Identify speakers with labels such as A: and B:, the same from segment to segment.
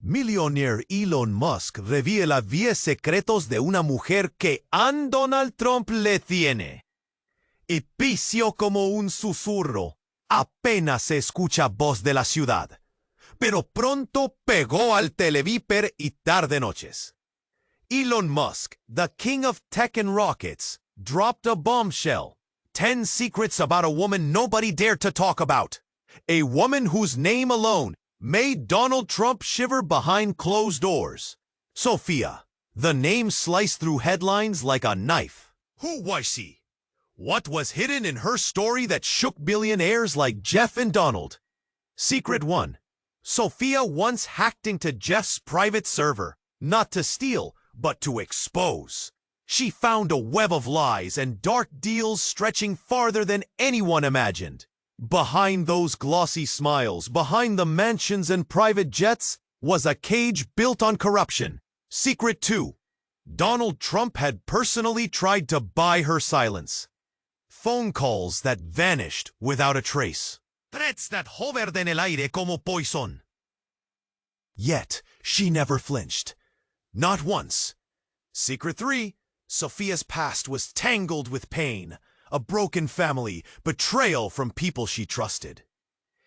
A: Millionaire Elon Musk revela 10 secretos de una mujer que a Donald Trump le tiene. Epicio como un susurro. Apenas se escucha voz de la ciudad. Pero pronto pegó al televiper y tarde noches. Elon Musk, the king of tech and rockets, dropped a bombshell. 10 secrets about a woman nobody dared to talk about. A woman whose name alone made Donald Trump shiver behind closed doors. Sophia. The name sliced through headlines like a knife. Who was she? What was hidden in her story that shook billionaires like Jeff and Donald? Secret 1. Sophia once hacked into Jeff's private server, not to steal, but to expose. She found a web of lies and dark deals stretching farther than anyone imagined. Behind those glossy smiles, behind the mansions and private jets, was a cage built on corruption. Secret 2. Donald Trump had personally tried to buy her silence. Phone calls that vanished without a trace. Threats that hovered en el aire como poison. Yet, she never flinched. Not once. Secret 3. Sophia's past was tangled with pain. A broken family, betrayal from people she trusted.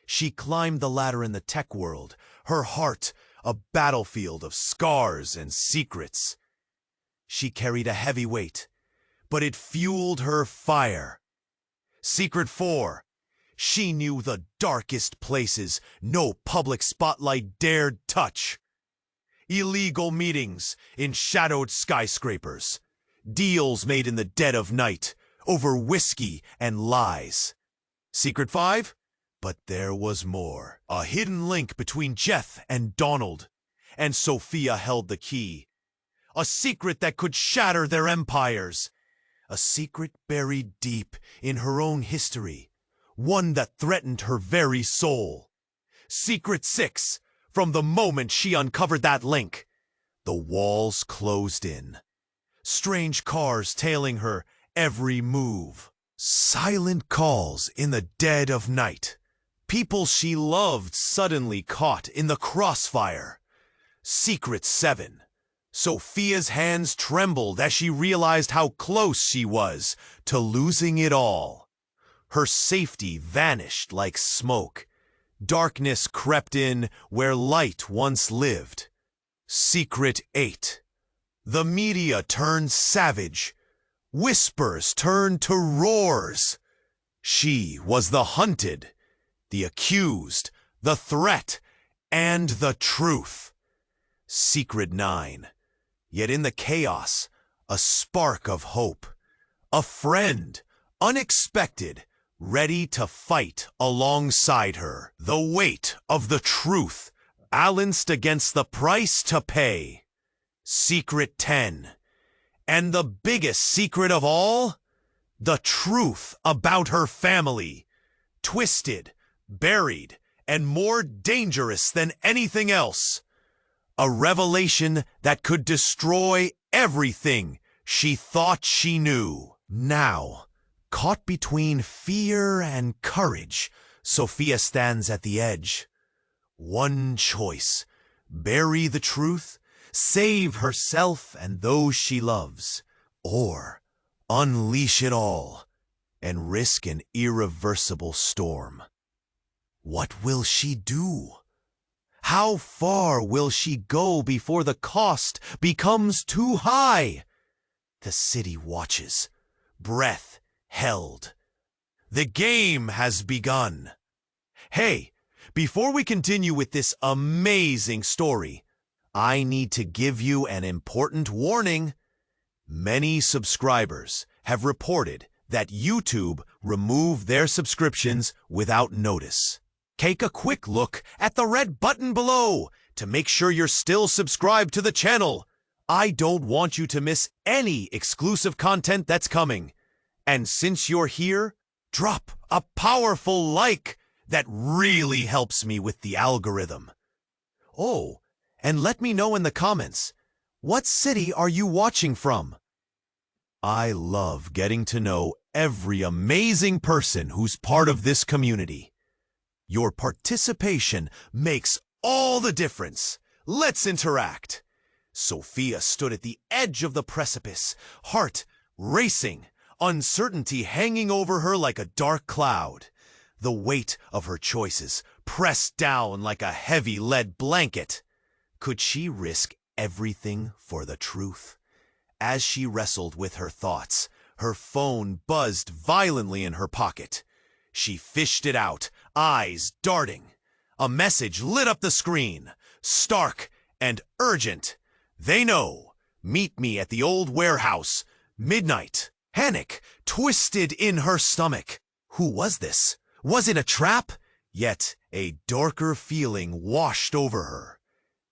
A: She climbed the ladder in the tech world, her heart a battlefield of scars and secrets. She carried a heavy weight, but it fueled her fire. Secret 4. She knew the darkest places no public spotlight dared touch. Illegal meetings in shadowed skyscrapers. Deals made in the dead of night. Over whiskey and lies. Secret 5? But there was more. A hidden link between Jeff and Donald. And Sophia held the key. A secret that could shatter their empires. A secret buried deep in her own history. One that threatened her very soul. Secret 6. From the moment she uncovered that link, the walls closed in. Strange cars tailing her every move. Silent calls in the dead of night. People she loved suddenly caught in the crossfire. Secret 7. Sophia's hands trembled as she realized how close she was to losing it all. Her safety vanished like smoke. Darkness crept in where light once lived. Secret 8. The media turned savage. Whispers turned to roars. She was the hunted, the accused, the threat, and the truth. Secret 9. Yet in the chaos, a spark of hope. A friend, unexpected, ready to fight alongside her. The weight of the truth, balanced against the price to pay. Secret 10. And the biggest secret of all? The truth about her family. Twisted, buried, and more dangerous than anything else. A revelation that could destroy everything she thought she knew. Now, caught between fear and courage, Sophia stands at the edge. One choice: bury the truth, save herself and those she loves, or unleash it all and risk an irreversible storm. What will she do? How far will she go before the cost becomes too high? The city watches, breath held. The game has begun. Hey, before we continue with this amazing story, I need to give you an important warning. Many subscribers have reported that YouTube removed their subscriptions without notice. Take a quick look at the red button below to make sure you're still subscribed to the channel. I don't want you to miss any exclusive content that's coming. And since you're here, drop a powerful like. That really helps me with the algorithm. Oh, and let me know in the comments, what city are you watching from? I love getting to know every amazing person who's part of this community. Your participation makes all the difference. Let's interact. Sophia stood at the edge of the precipice, heart racing, uncertainty hanging over her like a dark cloud. The weight of her choices pressed down like a heavy lead blanket. Could she risk everything for the truth? As she wrestled with her thoughts, her phone buzzed violently in her pocket. She fished it out, eyes darting. A message lit up the screen, stark and urgent. They know. Meet me at the old warehouse. Midnight. Panic twisted in her stomach. Who was this? Was it a trap? Yet a darker feeling washed over her.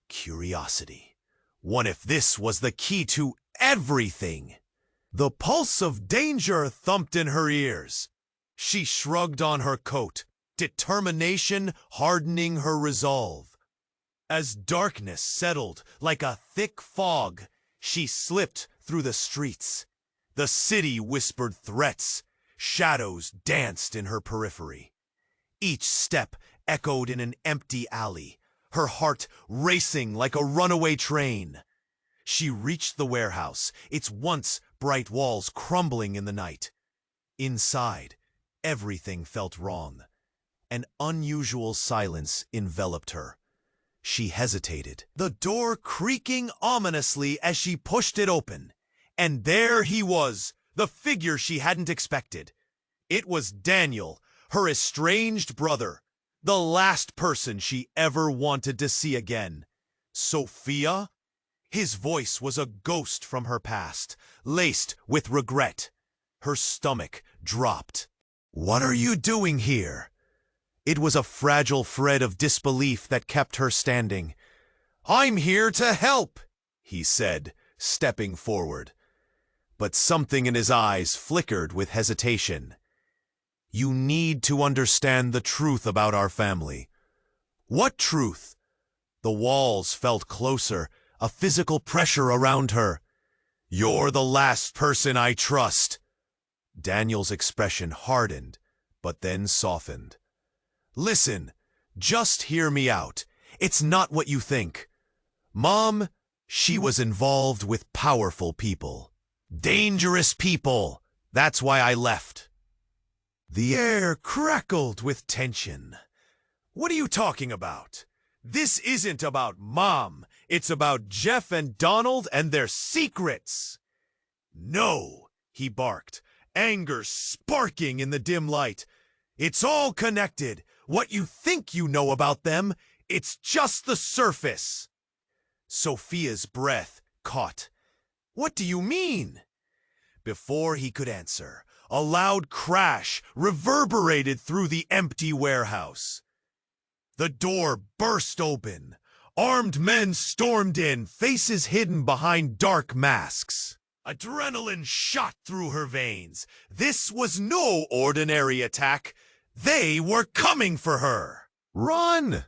A: Curiosity. What if this was the key to everything? The pulse of danger thumped in her ears. She shrugged on her coat, determination hardening her resolve. As darkness settled like a thick fog, she slipped through the streets. The city whispered threats. Shadows danced in her periphery. Each step echoed in an empty alley, her heart racing like a runaway train. She reached the warehouse, its once bright walls crumbling in the night. Inside, everything felt wrong. An unusual silence enveloped her. She hesitated, the door creaking ominously as she pushed it open. And there he was, the figure she hadn't expected. It was Daniel, her estranged brother, the last person she ever wanted to see again. Sophia? His voice was a ghost from her past, laced with regret. Her stomach dropped. What are you doing here? It was a fragile thread of disbelief that kept her standing. I'm here to help, he said, stepping forward. But something in his eyes flickered with hesitation. You need to understand the truth about our family. What truth? The walls felt closer, a physical pressure around her. You're the last person I trust. Daniel's expression hardened, but then softened. Listen, just hear me out. It's not what you think. Mom, she was involved with powerful people. Dangerous people. That's why I left. The air crackled with tension. What are you talking about? This isn't about Mom. It's about Jeff and Donald and their secrets. No, he barked, anger sparking in the dim light. It's all connected. What you think you know about them, it's just the surface. Sophia's breath caught. What do you mean? Before he could answer, a loud crash reverberated through the empty warehouse. The door burst open. Armed men stormed in, faces hidden behind dark masks. Adrenaline shot through her veins. This was no ordinary attack. They were coming for her. Run!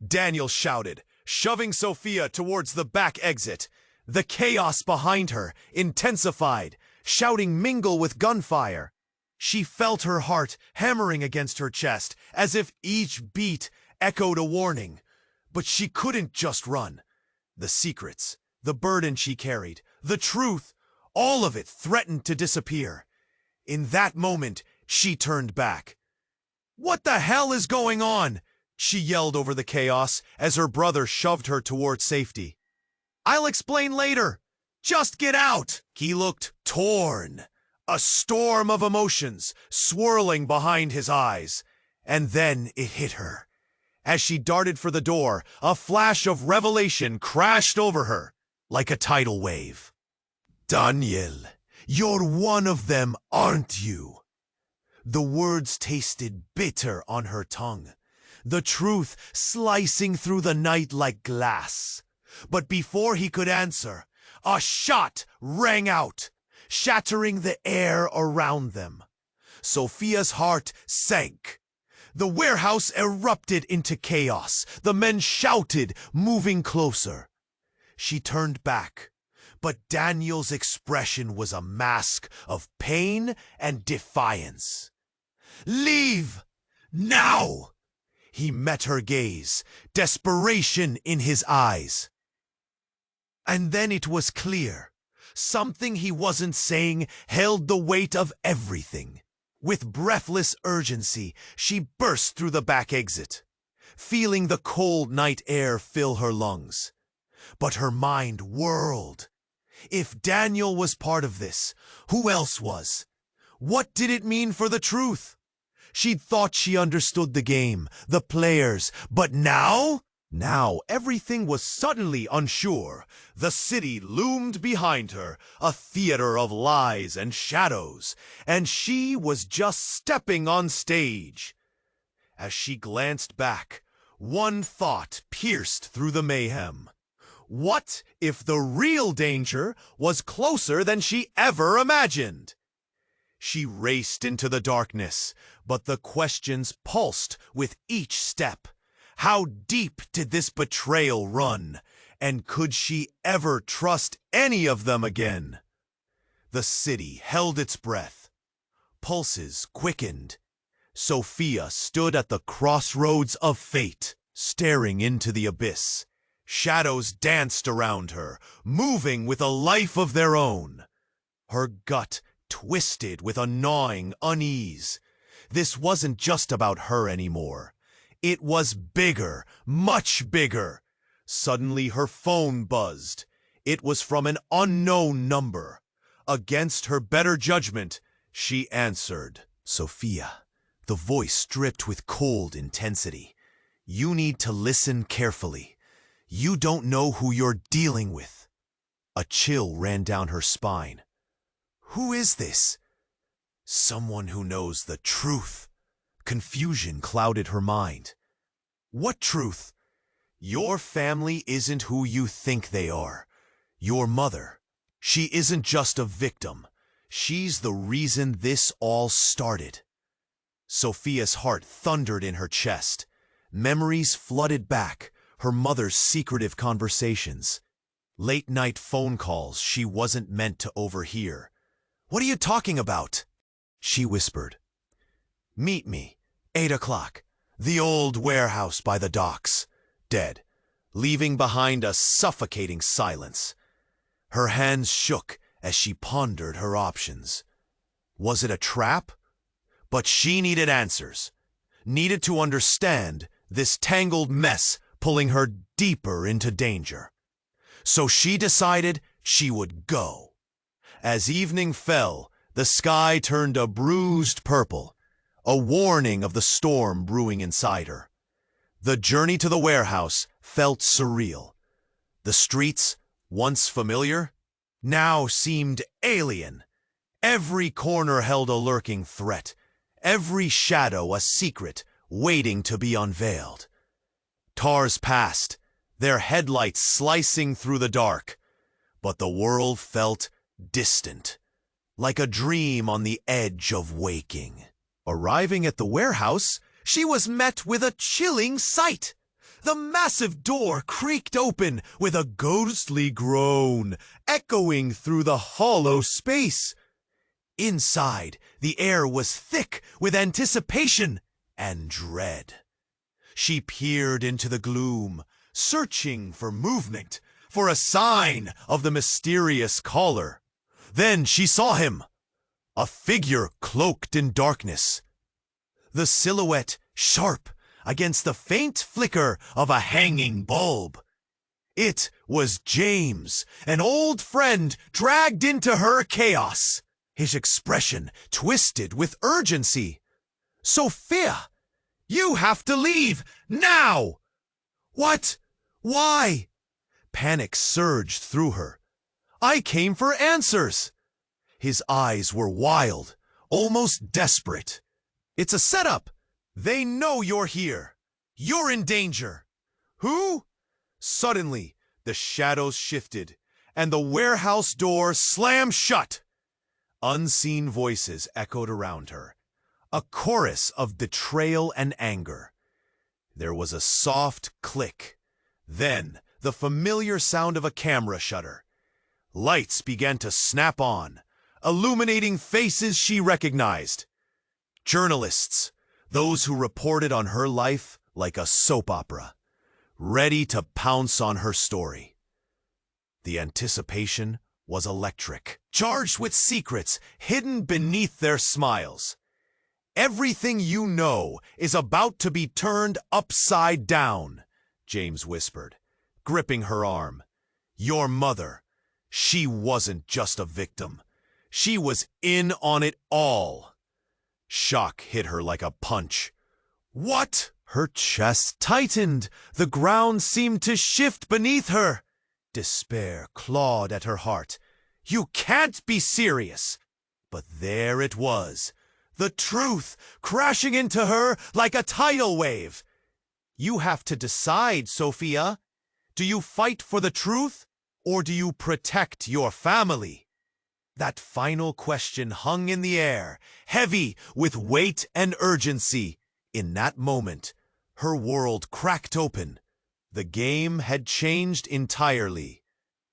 A: Daniel shouted, shoving Sophia towards the back exit. The chaos behind her intensified, shouting mingle with gunfire. She felt her heart hammering against her chest, as if each beat echoed a warning. But she couldn't just run. The secrets, the burden she carried, the truth, all of it threatened to disappear. In that moment, she turned back. What the hell is going on? She yelled over the chaos as her brother shoved her toward safety. I'll explain later. Just get out. He looked torn, a storm of emotions swirling behind his eyes. And then it hit her. As she darted for the door, a flash of revelation crashed over her like a tidal wave. Daniel, you're one of them, aren't you? The words tasted bitter on her tongue, the truth slicing through the night like glass. But before he could answer, a shot rang out, shattering the air around them. Sophia's heart sank. The warehouse erupted into chaos. The men shouted, moving closer. She turned back, but Daniel's expression was a mask of pain and defiance. Leave! Now! He met her gaze, desperation in his eyes. And then it was clear. Something he wasn't saying held the weight of everything. With breathless urgency, she burst through the back exit, feeling the cold night air fill her lungs. But her mind whirled. If Daniel was part of this, who else was? What did it mean for the truth? She'd thought she understood the game, the players, but now? Now everything was suddenly unsure. The city loomed behind her, a theater of lies and shadows, and she was just stepping on stage. As she glanced back, one thought pierced through the mayhem. What if the real danger was closer than she ever imagined? She raced into the darkness, but the questions pulsed with each step. How deep did this betrayal run, and could she ever trust any of them again? The city held its breath. Pulses quickened. Sophia stood at the crossroads of fate, staring into the abyss. Shadows danced around her, moving with a life of their own. Her gut twisted with a gnawing unease. This wasn't just about her anymore. It was bigger, much bigger. Suddenly her phone buzzed. It was from an unknown number. Against her better judgment, she answered. Sophia, the voice stripped with cold intensity. You need to listen carefully. You don't know who you're dealing with. A chill ran down her spine. Who is this? Someone who knows the truth. Confusion clouded her mind. What truth? Your family isn't who you think they are. Your mother, she isn't just a victim. She's the reason this all started. Sophia's heart thundered in her chest. Memories flooded back, her mother's secretive conversations. Late-night phone calls she wasn't meant to overhear. What are you talking about? She whispered. Meet me, 8 o'clock. The old warehouse by the docks. Dead, leaving behind a suffocating silence. Her hands shook as she pondered her options. Was it a trap? But she needed answers. Needed to understand this tangled mess pulling her deeper into danger. So she decided she would go. As evening fell, the sky turned a bruised purple, a warning of the storm brewing inside her. The journey to the warehouse felt surreal. The streets, once familiar, now seemed alien. Every corner held a lurking threat, every shadow a secret waiting to be unveiled. Cars passed, their headlights slicing through the dark, but the world felt distant, like a dream on the edge of waking. Arriving at the warehouse, she was met with a chilling sight. The massive door creaked open with a ghostly groan, echoing through the hollow space. Inside, the air was thick with anticipation and dread. She peered into the gloom, searching for movement, for a sign of the mysterious caller. Then she saw him, a figure cloaked in darkness. The silhouette sharp against the faint flicker of a hanging bulb. It was James, an old friend dragged into her chaos. His expression twisted with urgency. Sophia, you have to leave now! What? Why? Panic surged through her. I came for answers. His eyes were wild, almost desperate. It's a setup. They know you're here. You're in danger. Who? Suddenly, the shadows shifted, and the warehouse door slammed shut. Unseen voices echoed around her, a chorus of betrayal and anger. There was a soft click. Then, the familiar sound of a camera shutter. Lights began to snap on, illuminating faces she recognized. Journalists, those who reported on her life like a soap opera, ready to pounce on her story. The anticipation was electric, charged with secrets hidden beneath their smiles. "Everything you know is about to be turned upside down," James whispered, gripping her arm. "Your mother, she wasn't just a victim. She was in on it all." Shock hit her like a punch. "What?" Her chest tightened. The ground seemed to shift beneath her. Despair clawed at her heart. "You can't be serious!" But there it was, the truth crashing into her like a tidal wave. "You have to decide, Sophia. Do you fight for the truth, or do you protect your family?" That final question hung in the air, heavy with weight and urgency. In that moment, her world cracked open. The game had changed entirely.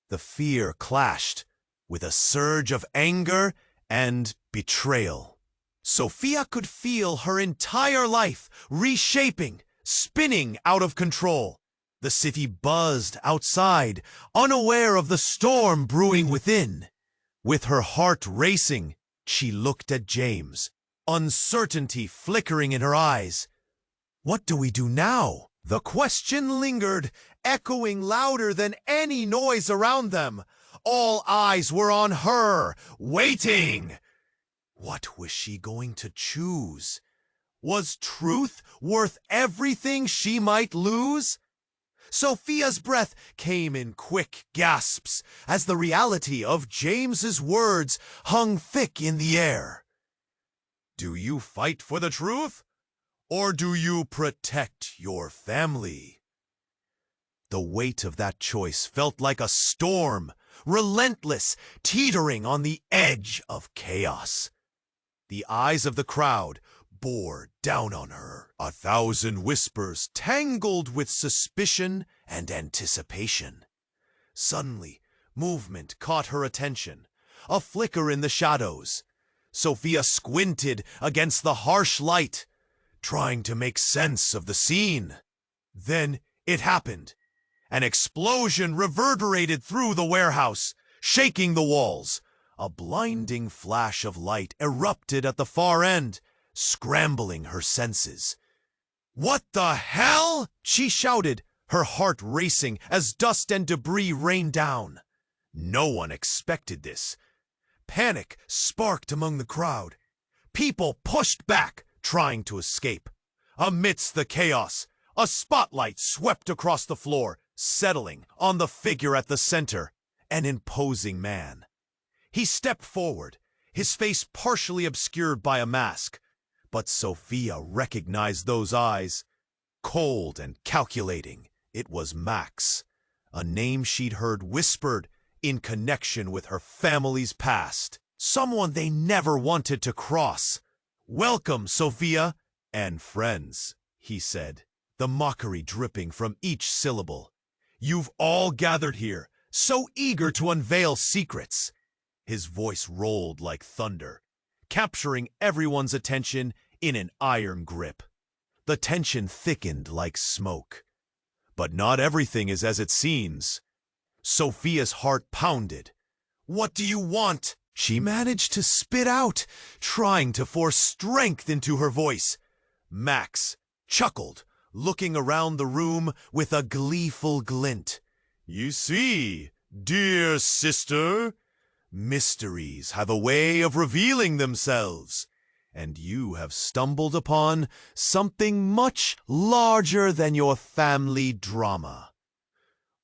A: The fear clashed with a surge of anger and betrayal. Sophia could feel her entire life reshaping, spinning out of control. The city buzzed outside, unaware of the storm brewing within. With her heart racing, she looked at James, uncertainty flickering in her eyes. "What do we do now?" The question lingered, echoing louder than any noise around them. All eyes were on her, waiting. What was she going to choose? Was truth worth everything she might lose? Sophia's breath came in quick gasps as the reality of James's words hung thick in the air. "Do you fight for the truth? Or do you protect your family?" The weight of that choice felt like a storm, relentless, teetering on the edge of chaos. The eyes of the crowd bore down on her, a thousand whispers tangled with suspicion and anticipation. Suddenly, movement caught her attention, a flicker in the shadows. Sophia squinted against the harsh light, trying to make sense of the scene. Then it happened. An explosion reverberated through the warehouse, shaking the walls. A blinding flash of light erupted at the far end, scrambling her senses. "What the hell?" she shouted, her heart racing as dust and debris rained down. No one expected this. Panic sparked among the crowd. People pushed back, trying to escape. Amidst the chaos, a spotlight swept across the floor, settling on the figure at the center, an imposing man. He stepped forward, his face partially obscured by a mask, but Sophia recognized those eyes. Cold and calculating, it was Max, a name she'd heard whispered in connection with her family's past, someone they never wanted to cross. "Welcome, Sophia and friends," he said, the mockery dripping from each syllable. "You've all gathered here, so eager to unveil secrets." His voice rolled like thunder, capturing everyone's attention in an iron grip. The tension thickened like smoke. But not everything is as it seems. Sophia's heart pounded. "What do you want?" she managed to spit out, trying to force strength into her voice. Max chuckled, looking around the room with a gleeful glint. "You see, dear sister, mysteries have a way of revealing themselves, and you have stumbled upon something much larger than your family drama."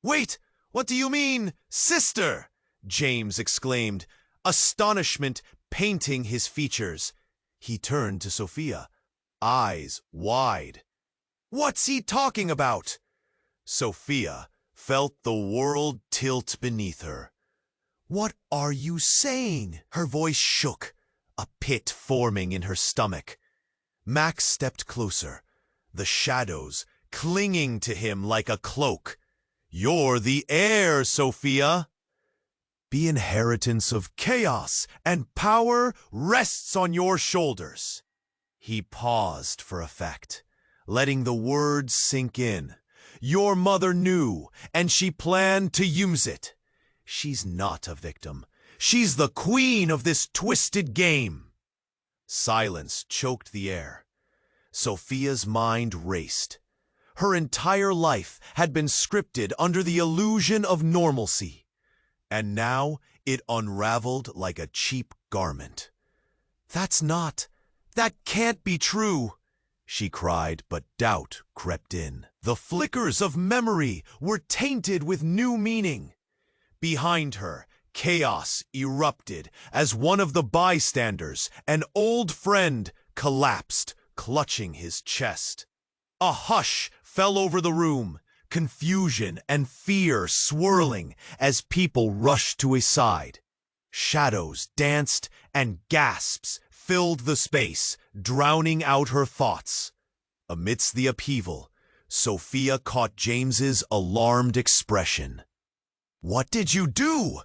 A: "Wait, what do you mean, sister?" James exclaimed, astonishment painting his features. He turned to Sophia, eyes wide. "What's he talking about?" Sophia felt the world tilt beneath her. "What are you saying?" Her voice shook, a pit forming in her stomach. Max stepped closer, the shadows clinging to him like a cloak. "You're the heir, Sophia. The inheritance of chaos and power rests on your shoulders." He paused for effect, letting the words sink in. "Your mother knew, and she planned to use it. She's not a victim. She's the queen of this twisted game. Silence choked the air. Sophia's mind raced. Her entire life had been scripted under the illusion of normalcy, and now it unraveled like a cheap garment. That can't be true, she cried, but doubt crept in. The flickers of memory were tainted with new meaning. Behind her, chaos erupted as one of the bystanders, an old friend, collapsed, clutching his chest. A hush fell over the room, confusion and fear swirling as people rushed to his side. Shadows danced and gasps filled the space, drowning out her thoughts. Amidst the upheaval, Sophia caught James's alarmed expression. "What did you do?"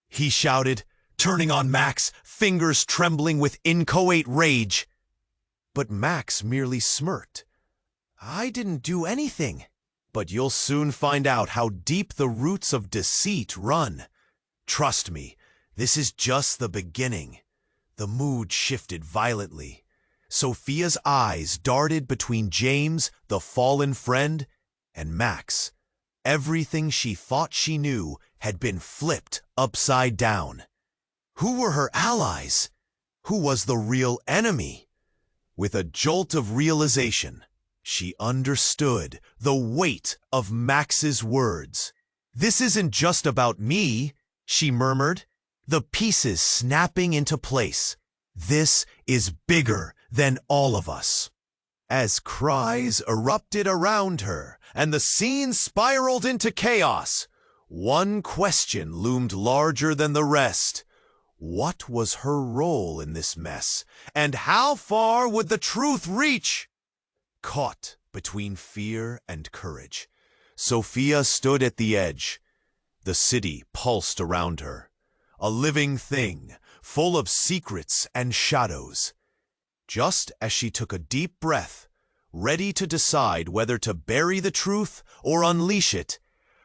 A: he shouted, turning on Max, fingers trembling with inchoate rage. But Max merely smirked. "I didn't do anything." "But you'll soon find out how deep the roots of deceit run. Trust me, this is just the beginning." The mood shifted violently. Sophia's eyes darted between James, the fallen friend, and Max. Everything she thought she knew had been flipped upside down. Who were her allies? Who was the real enemy? With a jolt of realization, she understood the weight of Max's words. "This isn't just about me," she murmured, the pieces snapping into place. "This is bigger than all of us." As cries erupted around her and the scene spiraled into chaos, one question loomed larger than the rest. What was her role in this mess, and how far would the truth reach? Caught between fear and courage, Sophia stood at the edge. The city pulsed around her, a living thing, full of secrets and shadows. Just as she took a deep breath, ready to decide whether to bury the truth or unleash it,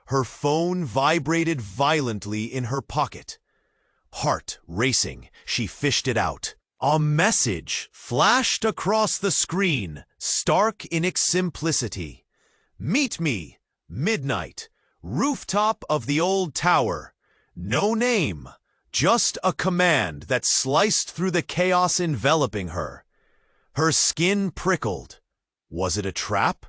A: her phone vibrated violently in her pocket. Heart racing, she fished it out. A message flashed across the screen, stark in its simplicity. "Meet me, midnight, rooftop of the old tower." No name, just a command that sliced through the chaos enveloping her. Her skin prickled. Was it a trap?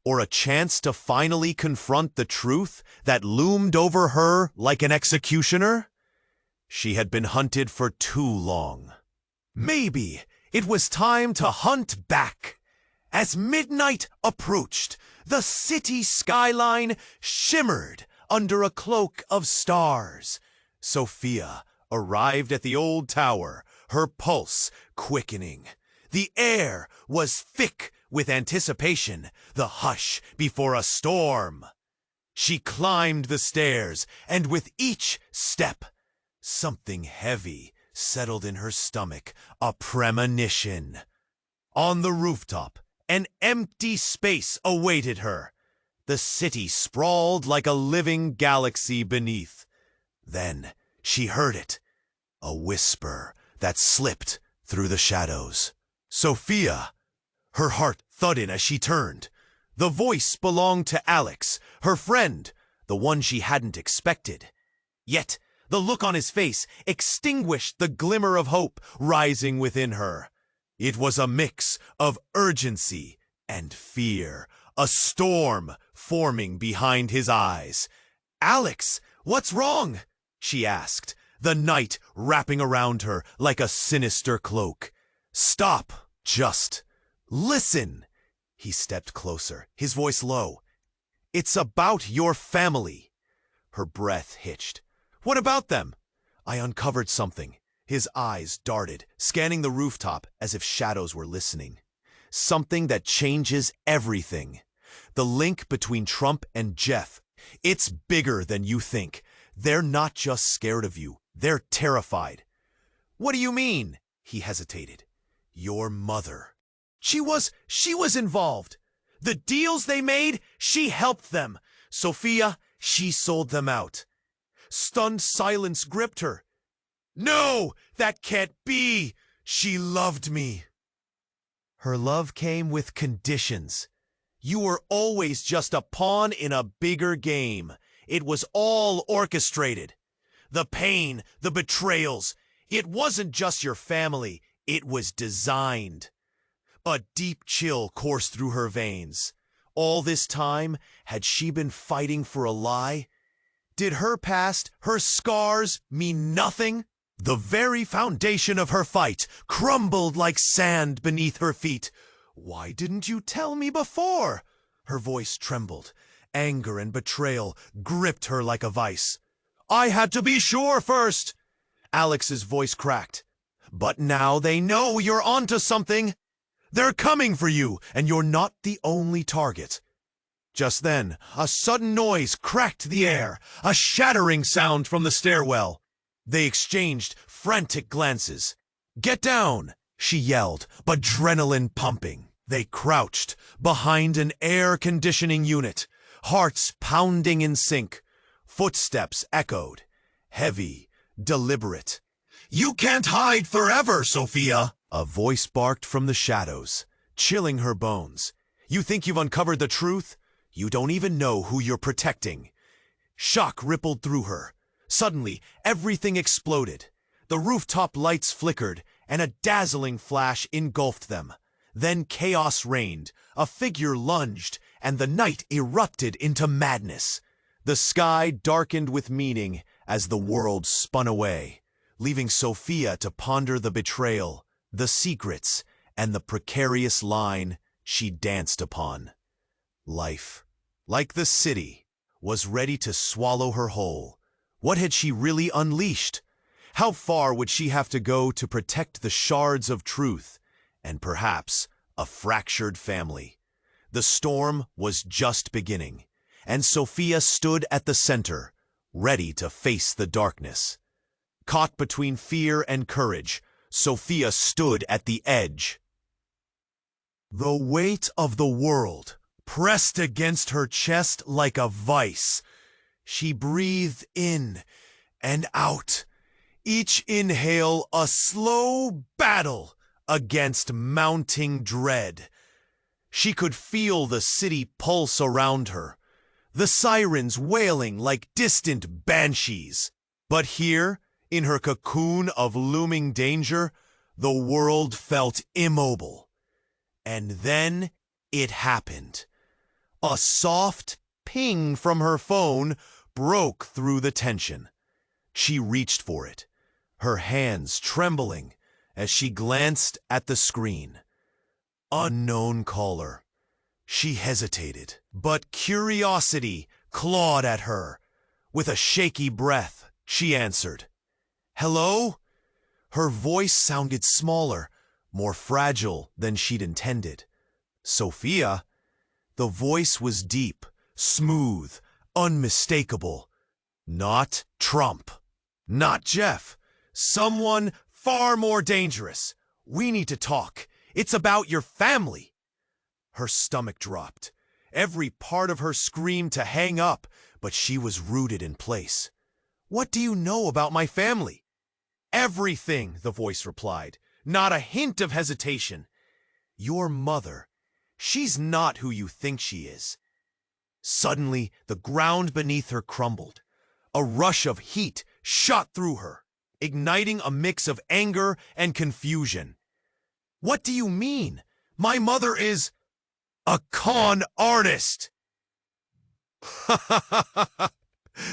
A: Or a chance to finally confront the truth that loomed over her like an executioner? She had been hunted for too long. Maybe it was time to hunt back. As midnight approached, the city skyline shimmered under a cloak of stars. Sophia arrived at the old tower, her pulse quickening. The air was thick with anticipation, the hush before a storm. She climbed the stairs, and with each step, something heavy settled in her stomach, a premonition. On the rooftop, an empty space awaited her. The city sprawled like a living galaxy beneath. Then she heard it, a whisper that slipped through the shadows. "Sophia!" Her heart thudded as she turned. The voice belonged to Alex, her friend, the one she hadn't expected. Yet the look on his face extinguished the glimmer of hope rising within her. It was a mix of urgency and fear, a storm forming behind his eyes. "Alex, what's wrong?" she asked, the night wrapping around her like a sinister cloak. "Stop, just listen." He stepped closer, his voice low. "It's about your family." Her breath hitched. "What about them?" I uncovered something. His eyes darted, scanning the rooftop as if shadows were listening. "Something that changes everything. The link between Trump and Jeff. It's bigger than you think. They're not just scared of you. They're terrified." "What do you mean?" He hesitated. "Your mother. She was involved. The deals they made, she helped them. Sophia, she sold them out. Stunned silence gripped her. No, that can't be! She loved me. Her love came with conditions. You were always just a pawn in a bigger game. It was all orchestrated. The pain, the betrayals. It wasn't just your family. It was designed. A deep chill coursed through her veins. All this time, had she been fighting for a lie? Did her past, her scars, mean nothing? The very foundation of her fight crumbled like sand beneath her feet. Why didn't you tell me before? Her voice trembled. Anger and betrayal gripped her like a vice. I had to be sure first. Alex's voice cracked. But now they know you're onto something. They're coming for you, and you're not the only target. Just then, a sudden noise cracked the air, a shattering sound from the stairwell. They exchanged frantic glances. Get down, she yelled, adrenaline pumping. They crouched behind an air conditioning unit, hearts pounding in sync. Footsteps echoed, heavy, deliberate. You can't hide forever, Sophia! A voice barked from the shadows, chilling her bones. You think you've uncovered the truth? You don't even know who you're protecting. Shock rippled through her. Suddenly, everything exploded. The rooftop lights flickered, and a dazzling flash engulfed them. Then chaos reigned, a figure lunged, and the night erupted into madness. The sky darkened with meaning as the world spun away, leaving Sophia to ponder the betrayal, the secrets, and the precarious line she danced upon. Life, like the city, was ready to swallow her whole. What had she really unleashed? How far would she have to go to protect the shards of truth, and perhaps a fractured family? The storm was just beginning, and Sophia stood at the center, ready to face the darkness. Caught between fear and courage, Sophia stood at the edge. The weight of the world pressed against her chest like a vice. She breathed in and out, each inhale a slow battle against mounting dread. She could feel the city pulse around her, the sirens wailing like distant banshees. But here, in her cocoon of looming danger, the world felt immobile. And then it happened. A soft ping from her phone broke through the tension. She reached for it, her hands trembling as she glanced at the screen. Unknown caller. She hesitated, but curiosity clawed at her. With a shaky breath, she answered. Hello? Her voice sounded smaller, more fragile than she'd intended. Sophia? The voice was deep, smooth, unmistakable. Not Trump. Not Jeff. Someone far more dangerous. We need to talk. It's about your family. Her stomach dropped. Every part of her screamed to hang up, but she was rooted in place. What do you know about my family? Everything, the voice replied. Not a hint of hesitation. Your mother. She's not who you think she is. Suddenly, the ground beneath her crumbled. A rush of heat shot through her, igniting a mix of anger and confusion. What do you mean? My mother is a con artist!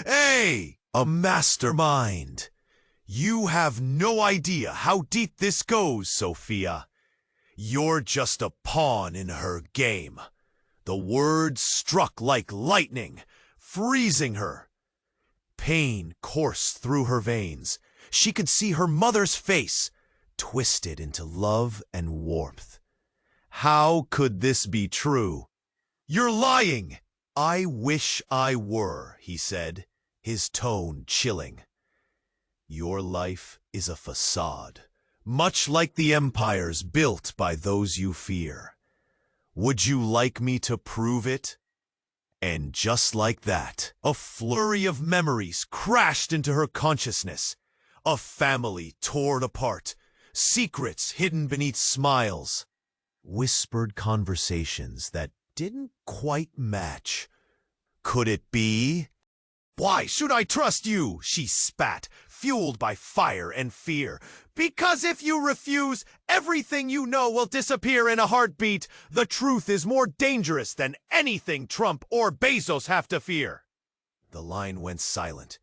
A: Hey, a mastermind. You have no idea how deep this goes, Sophia. You're just a pawn in her game. The words struck like lightning, freezing her. Pain coursed through her veins. She could see her mother's face, twisted into love and warmth. How could this be true? You're lying! I wish I were, he said, his tone chilling. Your life is a facade, much like the empires built by those you fear. Would you like me to prove it? And just like that, a flurry of memories crashed into her consciousness. A family torn apart, secrets hidden beneath smiles, whispered conversations that didn't quite match. Could it be? "Why should I trust you?" she spat, fueled by fire and fear. "Because if you refuse, everything you know will disappear in a heartbeat. The truth is more dangerous than anything Trump or Bezos have to fear." The line went silent.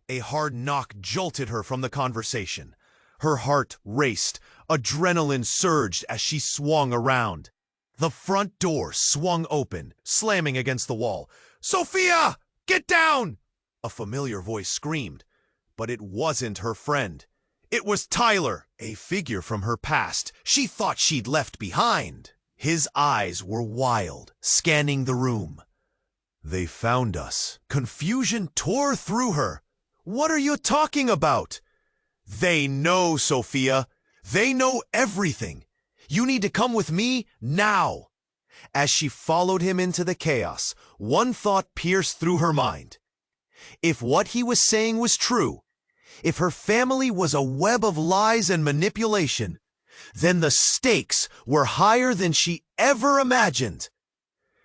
A: A hard knock jolted her from the conversation. Her heart raced, adrenaline surged as she swung around. The front door swung open, slamming against the wall. "Sophia, get down!" A familiar voice screamed, but it wasn't her friend. It was Tyler, a figure from her past she thought she'd left behind. His eyes were wild, scanning the room. "They found us." Confusion tore through her. "What are you talking about?" "They know, Sophia. They know everything. You need to come with me now." As she followed him into the chaos, one thought pierced through her mind. If what he was saying was true, if her family was a web of lies and manipulation, then the stakes were higher than she ever imagined.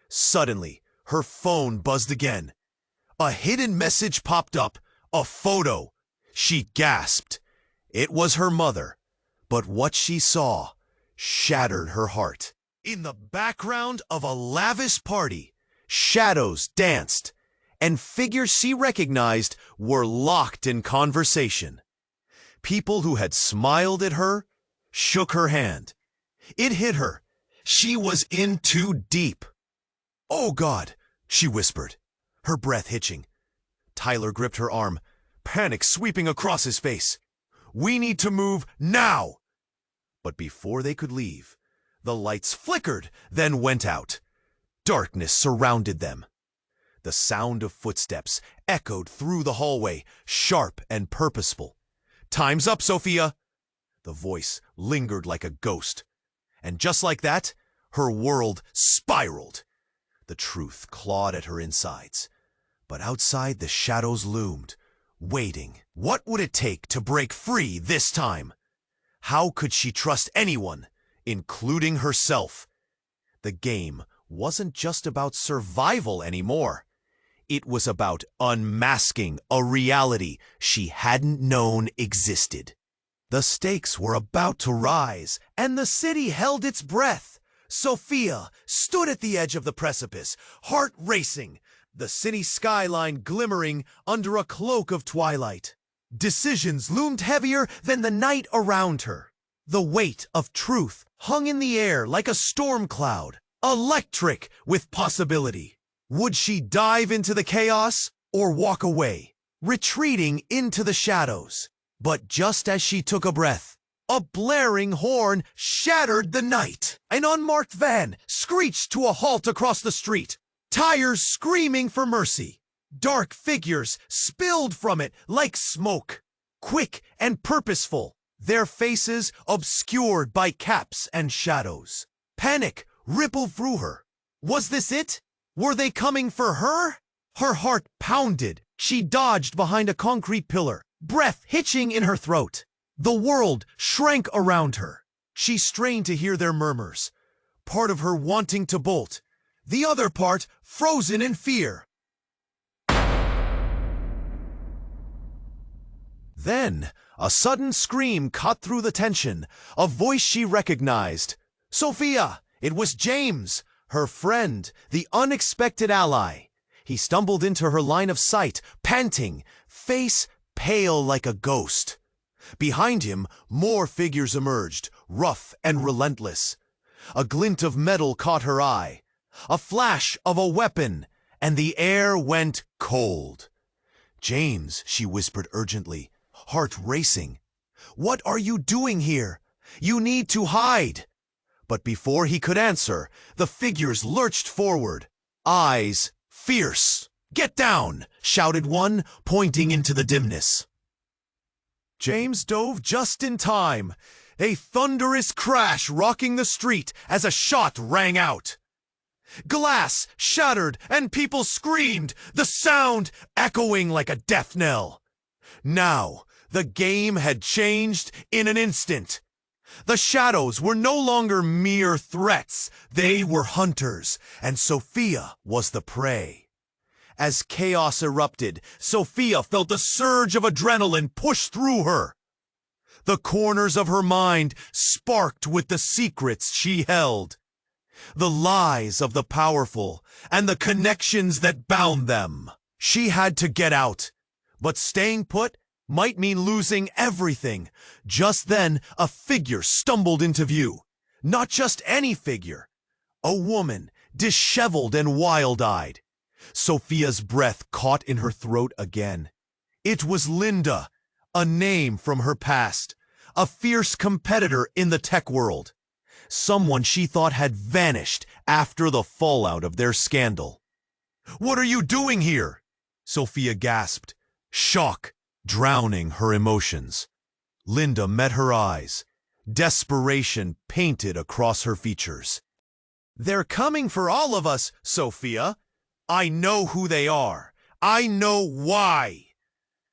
A: Suddenly, her phone buzzed again. A hidden message popped up, a photo. She gasped. It was her mother, but what she saw shattered her heart. In the background of a lavish party, shadows danced, and figures she recognized were locked in conversation. People who had smiled at her shook her hand. It hit her. She was in too deep. "Oh God," she whispered, her breath hitching. Tyler gripped her arm, panic sweeping across his face. "We need to move now." But before they could leave, the lights flickered, then went out. Darkness surrounded them. The sound of footsteps echoed through the hallway, sharp and purposeful. "Time's up, Sophia." The voice lingered like a ghost. And just like that, her world spiraled. The truth clawed at her insides. But outside, the shadows loomed, waiting. What would it take to break free this time? How could she trust anyone, including herself? The game wasn't just about survival anymore. It was about unmasking a reality she hadn't known existed. The stakes were about to rise, and the city held its breath. Sophia stood at the edge of the precipice, heart racing, the city skyline glimmering under a cloak of twilight. Decisions loomed heavier than the night around her. The weight of truth hung in the air like a storm cloud, electric with possibility. Would she dive into the chaos or walk away, retreating into the shadows? But just as she took a breath, a blaring horn shattered the night. An unmarked van screeched to a halt across the street, tires screaming for mercy. Dark figures spilled from it like smoke, quick and purposeful, their faces obscured by caps and shadows. Panic rippled through her. Was this it? Were they coming for her? Her heart pounded. She dodged behind a concrete pillar, breath hitching in her throat. The world shrank around her. She strained to hear their murmurs, part of her wanting to bolt, the other part frozen in fear. Then, a sudden scream cut through the tension, a voice she recognized. "Sophia!" It was James, her friend, the unexpected ally. He stumbled into her line of sight, panting, face pale like a ghost. Behind him, more figures emerged, rough and relentless. A glint of metal caught her eye, a flash of a weapon, and the air went cold. "James," she whispered urgently, heart racing. "What are you doing here? You need to hide." But before he could answer, the figures lurched forward, eyes fierce. "Get down!" shouted one, pointing into the dimness. James dove just in time, a thunderous crash rocking the street as a shot rang out. Glass shattered and people screamed, the sound echoing like a death knell. Now, the game had changed in an instant. The shadows were no longer mere threats, they were hunters, and Sophia was the prey. As chaos erupted, Sophia felt a surge of adrenaline push through her. The corners of her mind sparked with the secrets she held, the lies of the powerful, and the connections that bound them. She had to get out, but staying put might mean losing everything. Just then, a figure stumbled into view. Not just any figure. A woman, disheveled and wild-eyed. Sophia's breath caught in her throat again. It was Linda, a name from her past, a fierce competitor in the tech world. Someone she thought had vanished after the fallout of their scandal. "What are you doing here?" Sophia gasped, shock drowning her emotions. Linda met her eyes, desperation painted across her features. "They're coming for all of us, Sophia. I know who they are. I know why."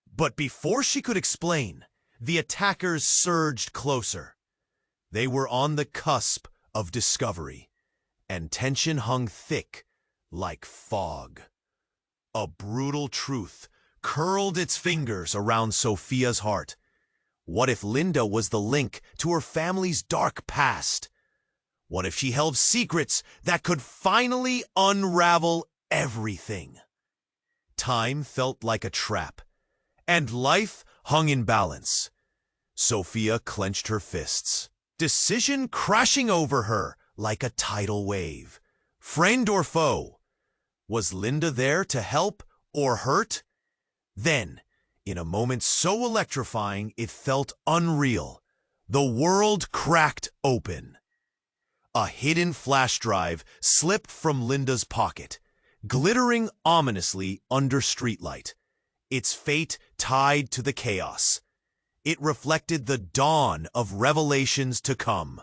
A: But before she could explain, the attackers surged closer. They were on the cusp of discovery, and tension hung thick like fog. A brutal truth curled its fingers around Sophia's heart. What if Linda was the link to her family's dark past? What if she held secrets that could finally unravel everything? Time felt like a trap, and life hung in balance. Sophia clenched her fists, decision crashing over her like a tidal wave. Friend or foe? Was Linda there to help or hurt? Then, in a moment so electrifying it felt unreal, the world cracked open. A hidden flash drive slipped from Linda's pocket, glittering ominously under streetlight, its fate tied to the chaos. It reflected the dawn of revelations to come,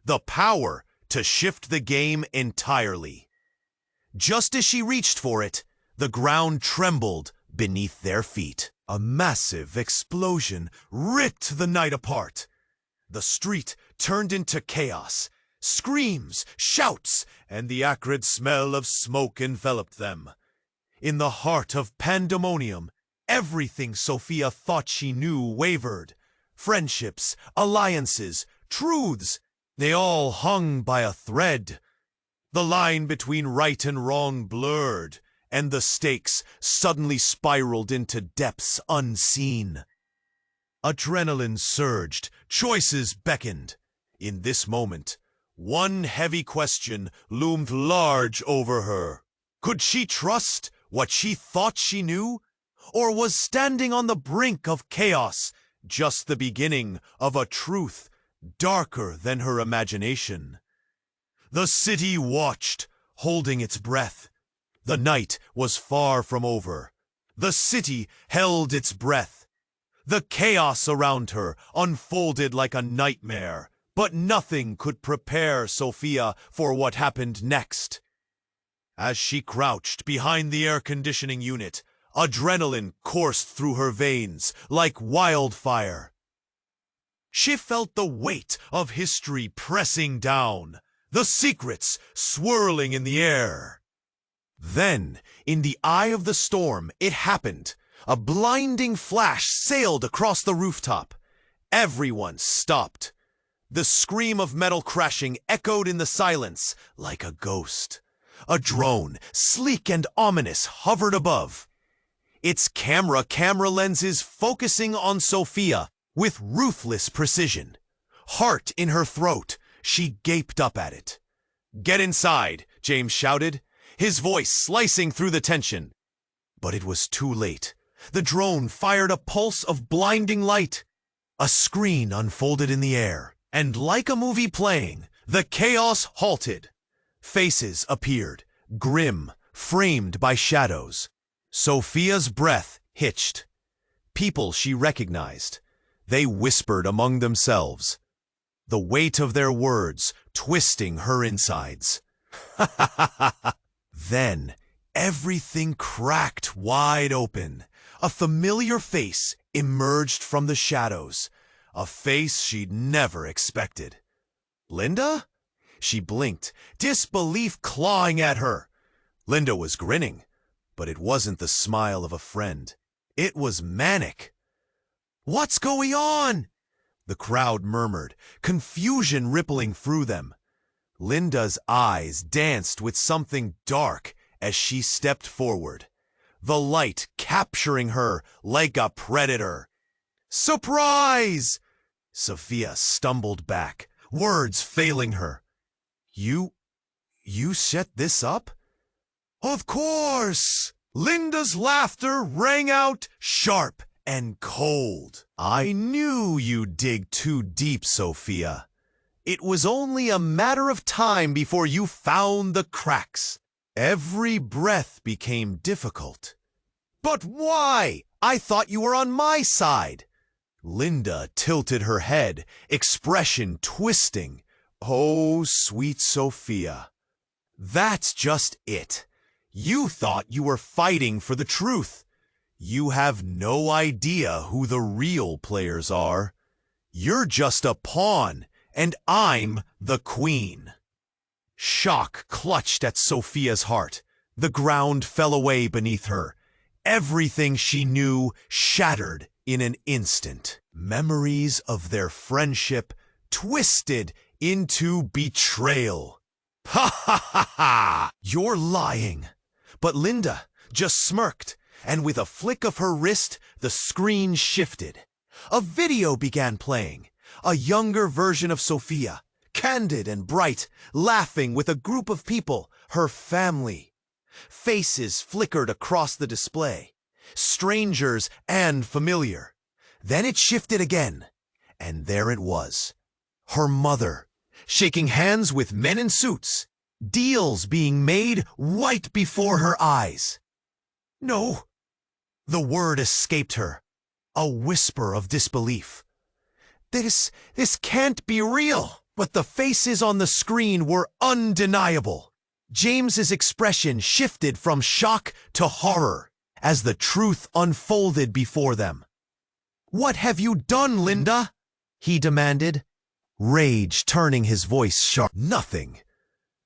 A: the power to shift the game entirely. Just as she reached for it, the ground trembled beneath their feet. A massive explosion ripped the night apart. The street turned into chaos. Screams, shouts, and the acrid smell of smoke enveloped them. In the heart of pandemonium, everything Sophia thought she knew wavered. Friendships, alliances, truths, they all hung by a thread. The line between right and wrong blurred, and the stakes suddenly spiraled into depths unseen. Adrenaline surged, choices beckoned. In this moment, one heavy question loomed large over her. Could she trust what she thought she knew? Or was standing on the brink of chaos just the beginning of a truth darker than her imagination? The city watched, holding its breath. The night was far from over. The city held its breath. The chaos around her unfolded like a nightmare, but nothing could prepare Sophia for what happened next. As she crouched behind the air conditioning unit, adrenaline coursed through her veins like wildfire. She felt the weight of history pressing down, the secrets swirling in the air. Then, in the eye of the storm, it happened. A blinding flash sailed across the rooftop. Everyone stopped. The scream of metal crashing echoed in the silence like a ghost. A drone, sleek and ominous, hovered above. Its camera lenses focusing on Sophia with ruthless precision. Heart in her throat, she gaped up at it. "Get inside," James shouted, his voice slicing through the tension. But it was too late. The drone fired a pulse of blinding light. A screen unfolded in the air, and like a movie playing, the chaos halted. Faces appeared, grim, framed by shadows. Sophia's breath hitched. People she recognized. They whispered among themselves, the weight of their words twisting her insides. Then everything cracked wide open. A familiar face emerged from the shadows, a face she'd never expected. Linda? She blinked, disbelief clawing at her. Linda was grinning, but it wasn't the smile of a friend. It was manic. "What's going on?" the crowd murmured, confusion rippling through them. Linda's eyes danced with something dark as she stepped forward, the light capturing her like a predator. "Surprise!" Sophia stumbled back, words failing her. You set this up?" "Of course!" Linda's laughter rang out sharp and cold. "I knew you'd dig too deep, Sophia. It was only a matter of time before you found the cracks." Every breath became difficult. "But why? I thought you were on my side." Linda tilted her head, expression twisting. "Oh, sweet Sophia, that's just it. You thought you were fighting for the truth. You have no idea who the real players are. You're just a pawn, and I'm the queen." Shock clutched at Sophia's heart. The ground fell away beneath her. Everything she knew shattered in an instant. Memories of their friendship twisted into betrayal. "Ha ha ha ha! You're lying." But Linda just smirked, and with a flick of her wrist, the screen shifted. A video began playing, a younger version of Sophia, candid and bright, laughing with a group of people, her family. Faces flickered across the display, strangers and familiar. Then it shifted again, and there it was, her mother, shaking hands with men in suits, deals being made right before her eyes. "No!" The word escaped her, a whisper of disbelief. This can't be real." But the faces on the screen were undeniable. James's expression shifted from shock to horror as the truth unfolded before them. "What have you done, Linda?" he demanded, rage turning his voice sharp. "Nothing."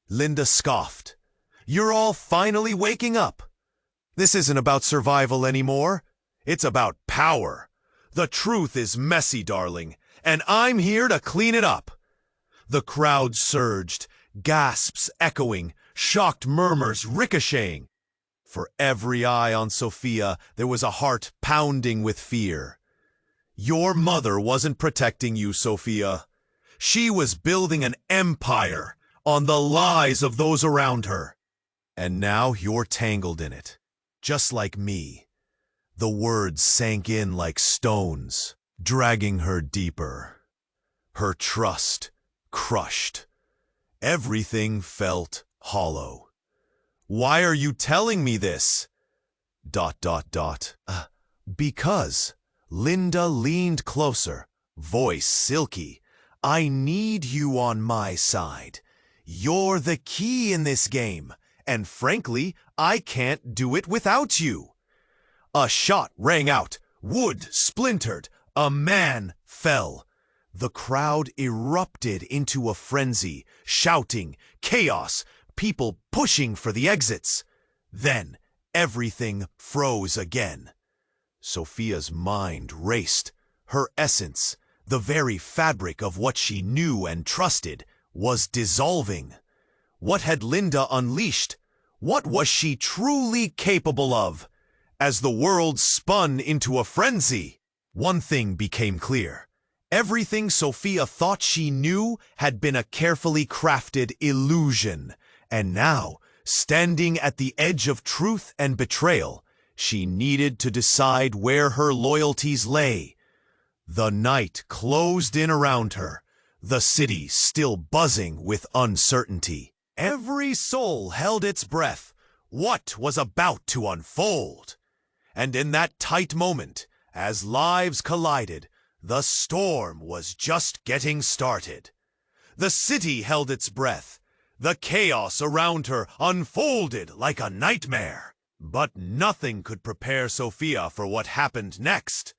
A: Linda scoffed. "You're all finally waking up. This isn't about survival anymore. It's about power. The truth is messy, darling, and I'm here to clean it up." The crowd surged, gasps echoing, shocked murmurs ricocheting. For every eye on Sophia, there was a heart pounding with fear. Your mother wasn't protecting you, Sophia. She was building an empire on the lies of those around her. And now you're tangled in it, just like me. The words sank in like stones, dragging her deeper. Her trust crushed. Everything felt hollow. "Why are you telling me this?" ... Because. Linda leaned closer, voice silky. "I need you on my side. You're the key in this game, and frankly, I can't do it without you." A shot rang out, wood splintered, a man fell. The crowd erupted into a frenzy, shouting, chaos, people pushing for the exits. Then everything froze again. Sophia's mind raced. Her essence, the very fabric of what she knew and trusted, was dissolving. What had Linda unleashed? What was she truly capable of? As the world spun into a frenzy, one thing became clear. Everything Sophia thought she knew had been a carefully crafted illusion, and now, standing at the edge of truth and betrayal, she needed to decide where her loyalties lay. The night closed in around her, the city still buzzing with uncertainty. Every soul held its breath. What was about to unfold? And in that tight moment, as lives collided, the storm was just getting started. The city held its breath. The chaos around her unfolded like a nightmare. But nothing could prepare Sophia for what happened next.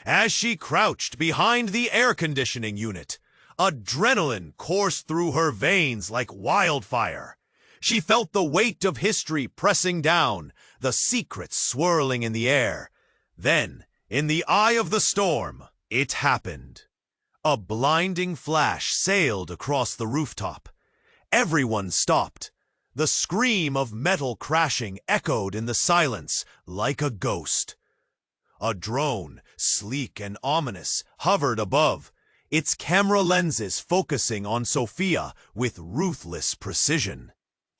A: As she crouched behind the air conditioning unit, adrenaline coursed through her veins like wildfire. She felt the weight of history pressing down, the secrets swirling in the air. Then, in the eye of the storm, it happened. A blinding flash sailed across the rooftop. Everyone stopped. The scream of metal crashing echoed in the silence like a ghost. A drone, sleek and ominous, hovered above, its camera lenses focusing on Sophia with ruthless precision.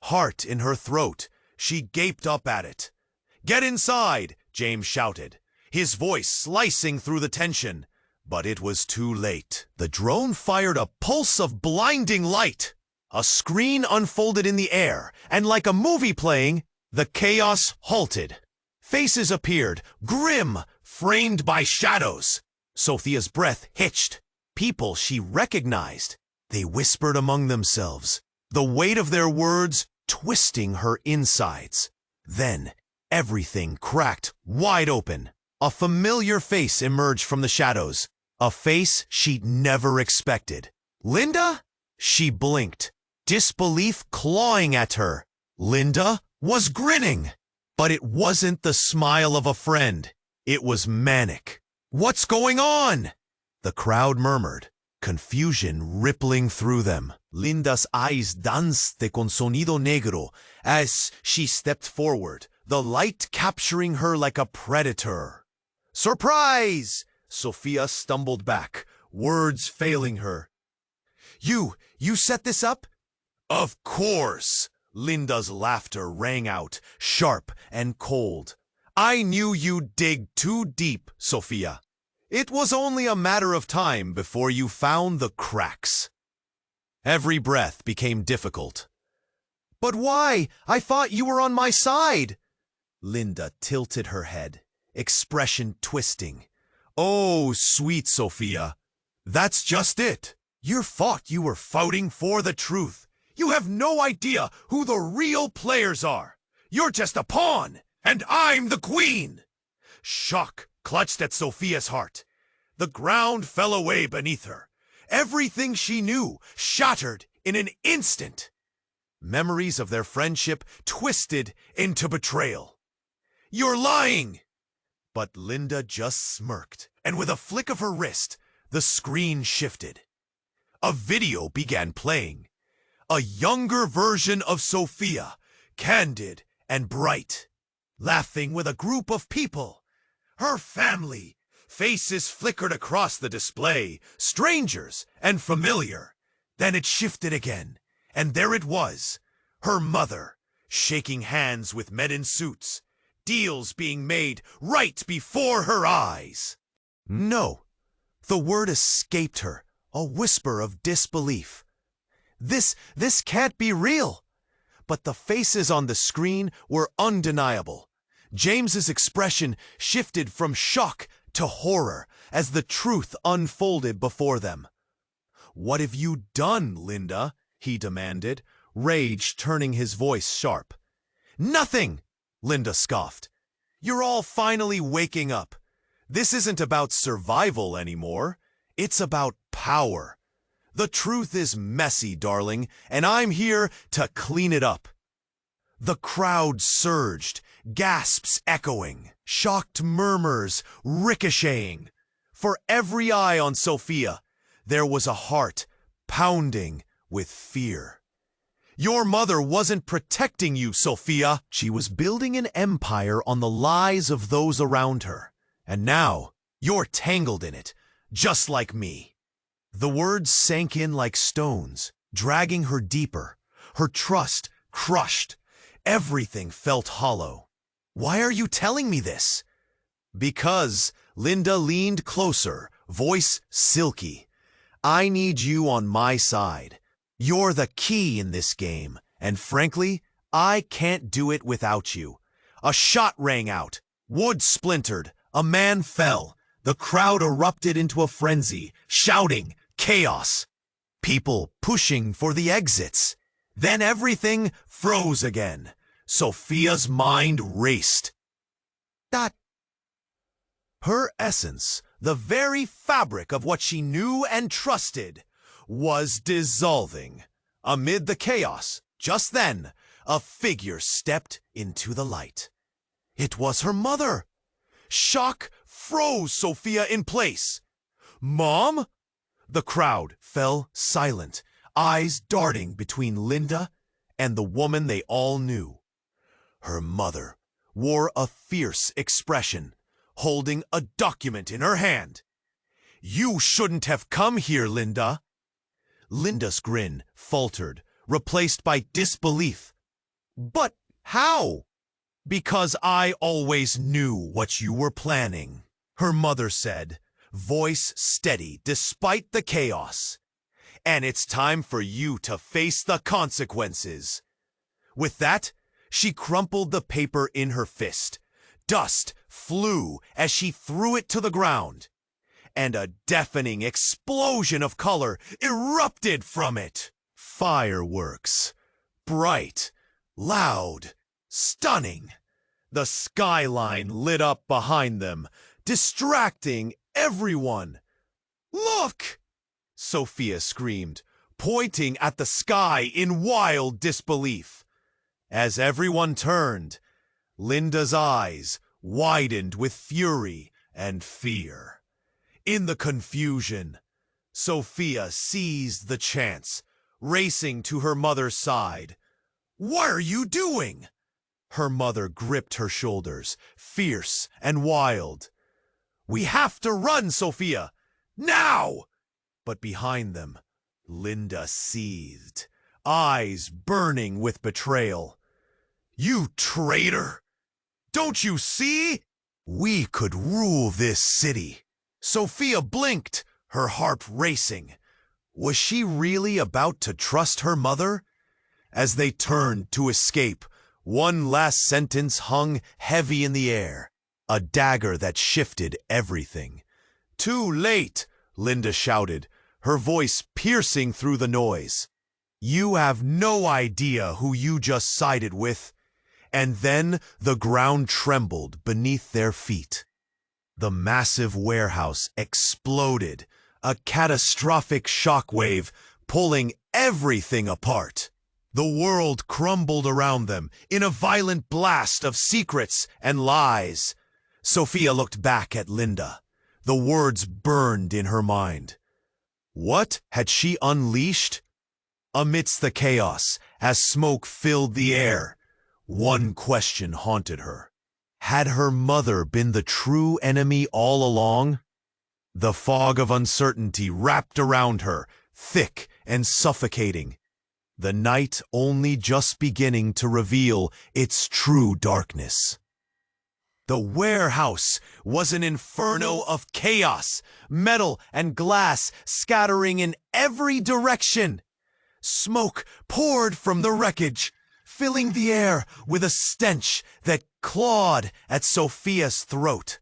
A: Heart in her throat, she gaped up at it. "Get inside!" James shouted, his voice slicing through the tension. But it was too late. The drone fired a pulse of blinding light. A screen unfolded in the air, and like a movie playing, the chaos halted. Faces appeared, grim, framed by shadows. Sophia's breath hitched. People she recognized. They whispered among themselves, the weight of their words twisting her insides. Then, everything cracked wide open. A familiar face emerged from the shadows. A face she'd never expected. "Linda?" She blinked, disbelief clawing at her. Linda was grinning. But it wasn't the smile of a friend. It was manic. "What's going on?" The crowd murmured, confusion rippling through them. Linda's eyes danced con sonido negro as she stepped forward, the light capturing her like a predator. "Surprise!" Sophia stumbled back, words failing her. You set this up?" "Of course!" Linda's laughter rang out, sharp and cold. "I knew you'd dig too deep, Sophia. It was only a matter of time before you found the cracks." Every breath became difficult. "But why? I thought you were on my side." Linda tilted her head, expression twisting. "Oh, sweet Sophia, that's just it. You thought you were fighting for the truth. You have no idea who the real players are. You're just a pawn, and I'm the queen." Shock clutched at Sophia's heart. The ground fell away beneath her. Everything she knew shattered in an instant. Memories of their friendship twisted into betrayal. "You're lying!" But Linda just smirked, and with a flick of her wrist, the screen shifted. A video began playing. A younger version of Sophia, candid and bright, laughing with a group of people. Her family. Faces flickered across the display, strangers and familiar. Then it shifted again, and there it was, her mother, shaking hands with men in suits, deals being made right before her eyes. "No." The word escaped her, a whisper of disbelief. This can't be real." But the faces on the screen were undeniable. James's expression shifted from shock to horror as the truth unfolded before them. "What have you done, Linda?" he demanded, rage turning his voice sharp. "Nothing!" Linda scoffed. "You're all finally waking up. This isn't about survival anymore. It's about power. The truth is messy, darling, and I'm here to clean it up." The crowd surged, gasps echoing, shocked murmurs ricocheting. For every eye on Sophia, there was a heart pounding with fear. "Your mother wasn't protecting you, Sophia. She was building an empire on the lies of those around her. And now, you're tangled in it, just like me." The words sank in like stones, dragging her deeper, her trust crushed. Everything felt hollow. "Why are you telling me this?" "Because," Linda leaned closer, voice silky. "I need you on my side. You're the key in this game, and frankly, I can't do it without you." A shot rang out. Wood splintered. A man fell. The crowd erupted into a frenzy, shouting, chaos. People pushing for the exits. Then everything froze again. Sophia's mind raced. That her essence, the very fabric of what she knew and trusted, was dissolving. Amid the chaos, just then, a figure stepped into the light. It was her mother. Shock froze Sophia in place. "Mom?" The crowd fell silent, eyes darting between Linda and the woman they all knew. Her mother wore a fierce expression, holding a document in her hand. "You shouldn't have come here, Linda." Linda's grin faltered, replaced by disbelief. "But how?" "Because I always knew what you were planning," her mother said, voice steady despite the chaos. "And it's time for you to face the consequences." With that, she crumpled the paper in her fist. Dust flew as she threw it to the ground, and a deafening explosion of color erupted from it. Fireworks. Bright, loud, stunning. The skyline lit up behind them, distracting everyone. "Look!" Sophia screamed, pointing at the sky in wild disbelief. As everyone turned, Linda's eyes widened with fury and fear. In the confusion, Sophia seized the chance, racing to her mother's side. "What are you doing?" Her mother gripped her shoulders, fierce and wild. "We have to run, Sophia! Now!" But behind them, Linda seethed, eyes burning with betrayal. "You traitor! Don't you see? We could rule this city." Sophia blinked, her heart racing. Was she really about to trust her mother? As they turned to escape, one last sentence hung heavy in the air, a dagger that shifted everything. "Too late!" Linda shouted, her voice piercing through the noise. "You have no idea who you just sided with." And then the ground trembled beneath their feet. The massive warehouse exploded, a catastrophic shockwave pulling everything apart. The world crumbled around them in a violent blast of secrets and lies. Sophia looked back at Linda. The words burned in her mind. What had she unleashed? Amidst the chaos, as smoke filled the air, one question haunted her. Had her mother been the true enemy all along? The fog of uncertainty wrapped around her, thick and suffocating. The night only just beginning to reveal its true darkness. The warehouse was an inferno of chaos, metal and glass scattering in every direction. Smoke poured from the wreckage, filling the air with a stench that clawed at Sophia's throat.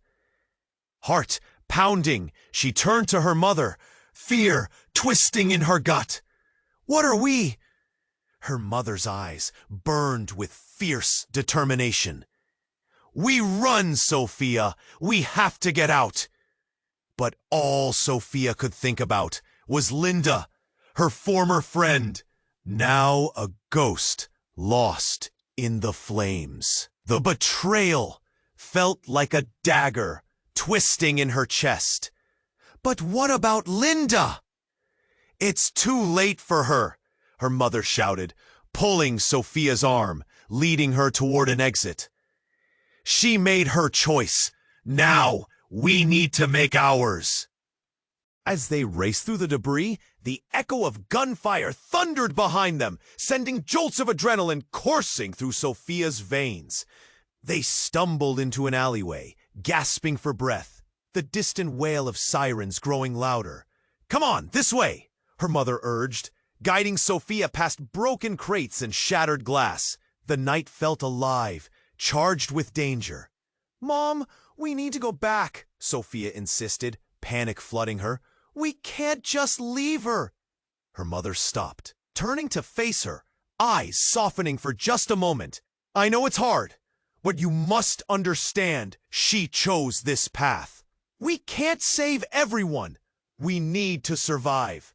A: Heart pounding, she turned to her mother, fear twisting in her gut. "What are we?" Her mother's eyes burned with fierce determination. "We run, Sophia. We have to get out." But all Sophia could think about was Linda, her former friend, now a ghost lost in the flames. The betrayal felt like a dagger twisting in her chest. But what about Linda? "It's too late for her," her mother shouted, pulling Sophia's arm, leading her toward an exit. "She made her choice. Now we need to make ours." As they raced through the debris, the echo of gunfire thundered behind them, sending jolts of adrenaline coursing through Sophia's veins. They stumbled into an alleyway, gasping for breath, the distant wail of sirens growing louder. "Come on, this way," her mother urged, guiding Sophia past broken crates and shattered glass. The night felt alive, charged with danger. "Mom, we need to go back," Sophia insisted, panic flooding her. "We can't just leave her." Her mother stopped, turning to face her, eyes softening for just a moment. "I know it's hard, but you must understand she chose this path. We can't save everyone. We need to survive."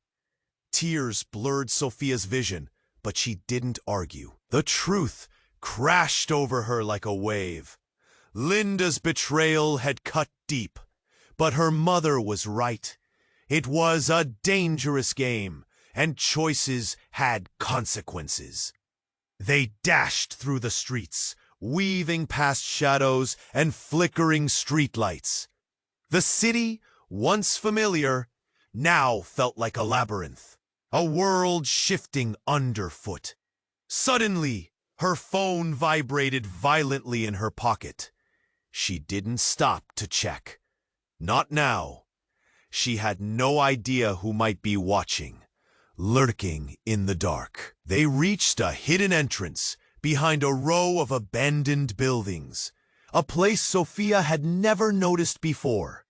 A: Tears blurred Sophia's vision, but she didn't argue. The truth crashed over her like a wave. Linda's betrayal had cut deep, but her mother was right. It was a dangerous game, and choices had consequences. They dashed through the streets, weaving past shadows and flickering streetlights. The city, once familiar, now felt like a labyrinth, a world shifting underfoot. Suddenly, her phone vibrated violently in her pocket. She didn't stop to check. Not now. She had no idea who might be watching, lurking in the dark. They reached a hidden entrance behind a row of abandoned buildings, a place Sophia had never noticed before.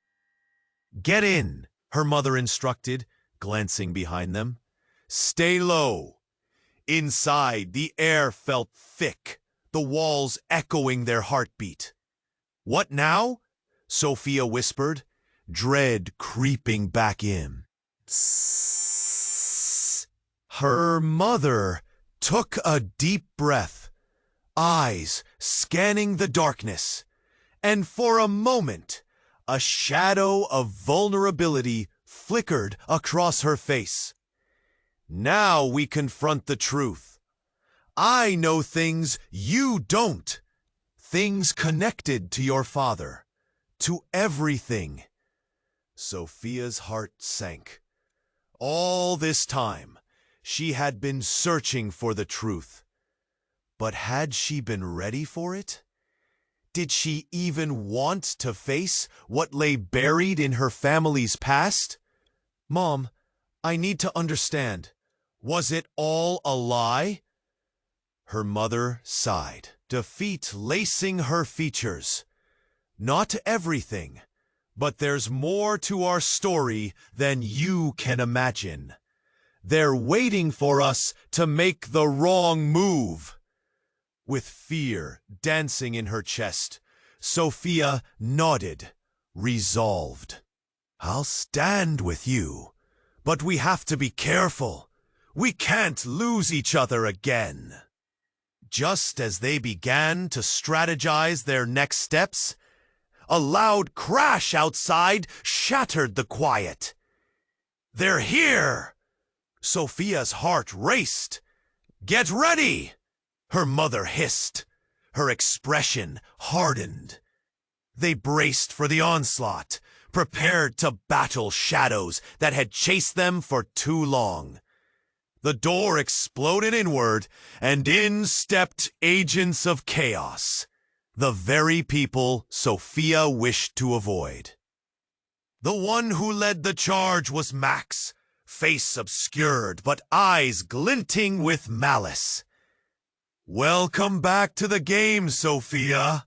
A: "Get in," her mother instructed, glancing behind them. "Stay low." Inside, the air felt thick, the walls echoing their heartbeat. "What now?" Sophia whispered, dread creeping back in. Tss. Her mother took a deep breath, eyes scanning the darkness, and for a moment, a shadow of vulnerability flickered across her face. "Now we confront the truth. I know things you don't. Things connected to your father, to everything." Sophia's heart sank. All this time, she had been searching for the truth. But had she been ready for it? Did she even want to face what lay buried in her family's past? "Mom, I need to understand. Was it all a lie?" Her mother sighed, defeat lacing her features. "Not everything, but there's more to our story than you can imagine. They're waiting for us to make the wrong move." With fear dancing in her chest, Sophia nodded, resolved. "I'll stand with you, but we have to be careful. We can't lose each other again." Just as they began to strategize their next steps, a loud crash outside shattered the quiet. "They're here!" Sophia's heart raced. "Get ready!" her mother hissed. Her expression hardened. They braced for the onslaught, prepared to battle shadows that had chased them for too long. The door exploded inward, and in stepped agents of chaos, the very people Sophia wished to avoid. The one who led the charge was Max, face obscured but eyes glinting with malice. "Welcome back to the game, Sophia.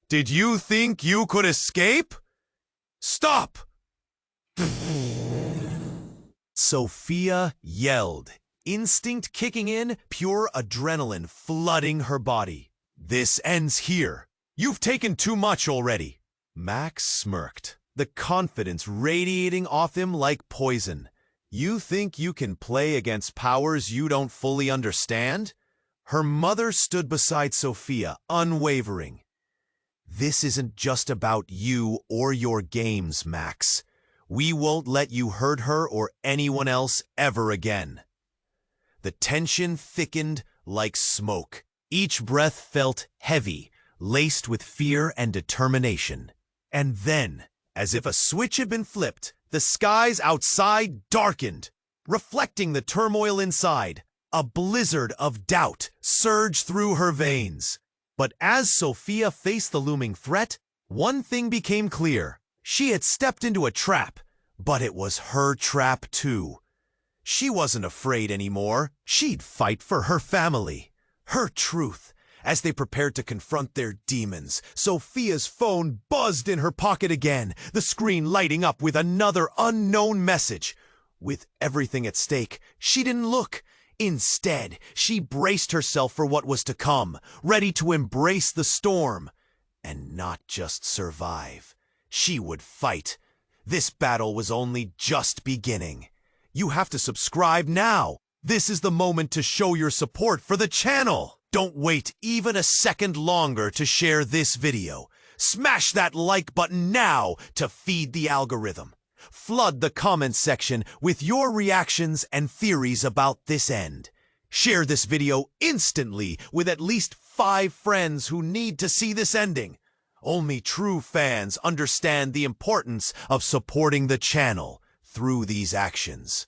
A: Did you think you could escape? Stop!" Sophia yelled, instinct kicking in, pure adrenaline flooding her body. "This ends here. You've taken too much already." Max smirked, the confidence radiating off him like poison. "You think you can play against powers you don't fully understand?" Her mother stood beside Sophia, unwavering. "This isn't just about you or your games, Max. We won't let you hurt her or anyone else ever again." The tension thickened like smoke. Each breath felt heavy, laced with fear and determination. And then, as if a switch had been flipped, the skies outside darkened, reflecting the turmoil inside. A blizzard of doubt surged through her veins. But as Sophia faced the looming threat, one thing became clear. She had stepped into a trap, but it was her trap too. She wasn't afraid anymore. She'd fight for her family, her truth. As they prepared to confront their demons, Sophia's phone buzzed in her pocket again, the screen lighting up with another unknown message. With everything at stake, she didn't look. Instead, she braced herself for what was to come, ready to embrace the storm. And not just survive. She would fight. This battle was only just beginning. You have to subscribe now. This is the moment to show your support for the channel. Don't wait even a second longer to share this video. Smash that like button now to feed the algorithm. Flood the comment section with your reactions and theories about this end. Share this video instantly with at least 5 friends who need to see this ending. Only true fans understand the importance of supporting the channel through these actions.